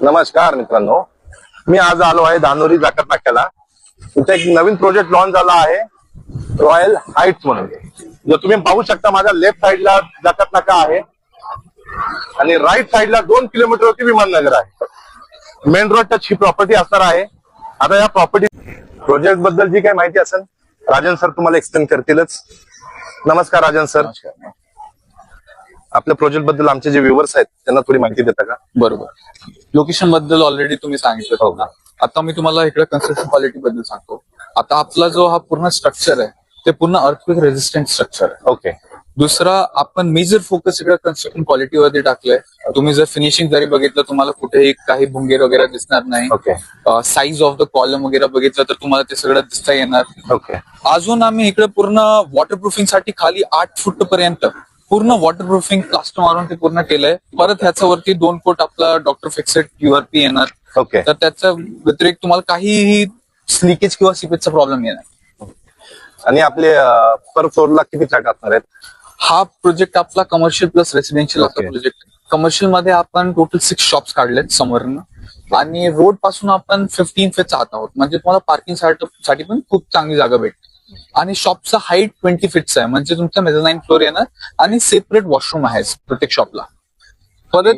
नमस्कार मित्रांनो, मी आज आलो आहे धानोरी जाकर नाक्याला. इथे एक नवीन प्रोजेक्ट लॉन्च झाला आहे, रॉयल हाइट्स म्हणून. जर तुम्ही पाहू शकता, माझ्या लेफ्ट साइडला जाकर नाका आहे आणि राईट साइडला 2 किलोमीटरवरती विमाननगर आहे. मेन रोड टच ही प्रॉपर्टी असणार आहे. आता या प्रॉपर्टी प्रोजेक्ट बद्दल जी काही माहिती असेल, राजन सर तुम्हाला एक्सप्लेन करतीलच. नमस्कार राजन सर. आपल्या प्रोजेक्ट बद्दल आमचे जे व्ह्युअर्स आहेत त्यांना थोडी माहिती देता का? बरोबर. लोकेशन बद्दल ऑलरेडी तुम्ही सांगितलं होतं. आता मी तुम्हाला इकडे कन्स्ट्रक्शन क्वालिटी बद्दल सांगतो. आता आपला जो हा पूर्ण स्ट्रक्चर आहे ते पूर्ण अर्थक्वेक रेजिस्टंट स्ट्रक्चर आहे. ओके. दुसरा, आपण मेजर फोकस इकडे कन्स्ट्रक्शन क्वालिटीवरती टाकलंय. तुम्ही जर फिनिशिंग जरी बघितलं, तुम्हाला कुठेही काही भुंगेर वगैरे दिसणार नाही. Okay. Size of the column वगैरे बघितलं तर तुम्हाला ते सगळं दिसता येणार. ओके. अजून आम्ही इकडे पूर्ण वॉटरप्रूफिंग साठी खाली 8 फूट पर्यंत पूर्ण वॉटरप्रूफिंग प्लास्टर मारून ते पूर्ण केलंय. परत ह्याच्यावरती 2 फूट आपला डॉक्टर फिक्सेड QRP येणार. ओके. तर त्याच्या व्यतिरिक्त तुम्हाला काहीही लिकेज किंवा सिपेजचा प्रॉब्लेम येणार. आणि आपले पर फ्लोअरला किती फ्लॅट असणार आहेत? हा प्रोजेक्ट आपला कमर्शियल प्लस रेसिडेन्शियल असा Okay. प्रोजेक्ट. कमर्शियल मध्ये आपण टोटल 6 शॉप्स काढलेत समोरनं आणि रोड पासून आपण 15 फीट आत आहोत. म्हणजे तुम्हाला पार्किंग साठी पण खूप चांगली जागा भेटते. आणि शॉपचा हाईट 20 फीटचा आहे, म्हणजे तुमचा मेझानाईन फ्लोर येणार आणि सेपरेट वॉशरूम आहे प्रत्येक शॉपला. परत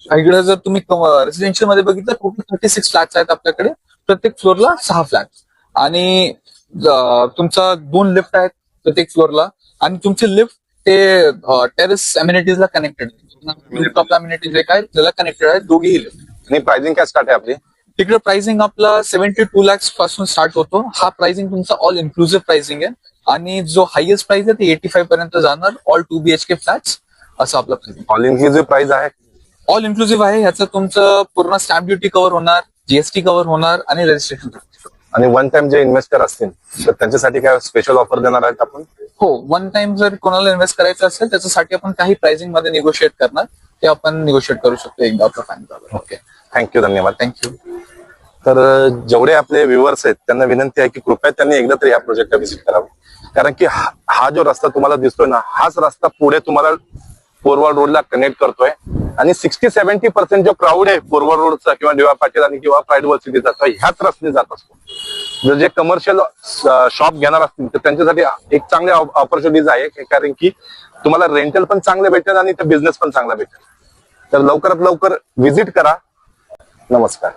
इकडे जर तुम्ही रेसिडेन्शियल मध्ये बघितलं, टोटल 36 फ्लॅट्स आहेत आपल्याकडे. प्रत्येक फ्लोअरला 6 फ्लॅट्स आणि तुमचा 2 लिफ्ट आहेत प्रत्येक फ्लोअरला. आणि तुमचे लिफ्ट ते टेरेस अम्युनिटीजला कनेक्टेड आहेत. टॉप अम्युनिटीज जे काय त्याला कनेक्टेड आहेत दोघेही लिफ्ट. आणि प्राइसिंग काय स्टार्ट आहे आपली? तिकडे प्राइसिंग आपला 72 lakhs पासून स्टार्ट होतो. हा प्राइसिंग तुमचा ऑल इन्क्लुसिव्ह प्राइसिंग आहे. आणि जो हायएस्ट प्राइस आहे ते 85 पर्यंत जाणार. ऑल 2 BHK फ्लॅट्स असं आपला प्राइसिंग. ऑल इन्क्लुसिव्ह प्राइस आहे? ऑल इन्क्लुसिव्ह आहे. ह्याचं तुमचं पूर्ण स्टॅम्प ड्युटी कव्हर होणार, GST कव्हर होणार आणि रजिस्ट्रेशन. आणि वन टाइम जे इन्व्हेस्टर असतील तर त्यांच्यासाठी काय स्पेशल ऑफर देणार आहेत आपण? हो, वन टाइम जर कोणाला इन्व्हेस्ट करायचं असेल त्याच्यासाठी आपण काही प्राइसिंग मध्ये निगोशिएट करणार. ते आपण निगोशिएट करू शकतो एकदा आपला फायनल. ओके, थँक्यू, धन्यवाद. थँक्यू. तर जेवढे आपले व्ह्युअर्स आहेत त्यांना विनंती आहे की कृपया त्यांनी एकदा तरी या प्रोजेक्टला व्हिजिट करावं. कारण की हा जो रस्ता तुम्हाला दिसतोय ना, हाच रस्ता पुढे तुम्हाला फोरवर्ड रोडला कनेक्ट करतोय. आणि 60-70% जो क्राऊड आहे फोरवर्ड रोडचा किंवा DY पाटील आणि किंवा प्राईड वर्ल्ड सिटीचा, ह्याच रस्त्याने जात असतो. जर जे कमर्शियल शॉप घेणार असतील तर त्यांच्यासाठी एक चांगली ऑपॉर्च्युनिटीज आहे, कारण की तुम्हाला रेंटल पण चांगले भेटेल आणि बिझनेस पण चांगला भेटेल. तर लवकरात लवकर व्हिजिट करा. नमस्कार.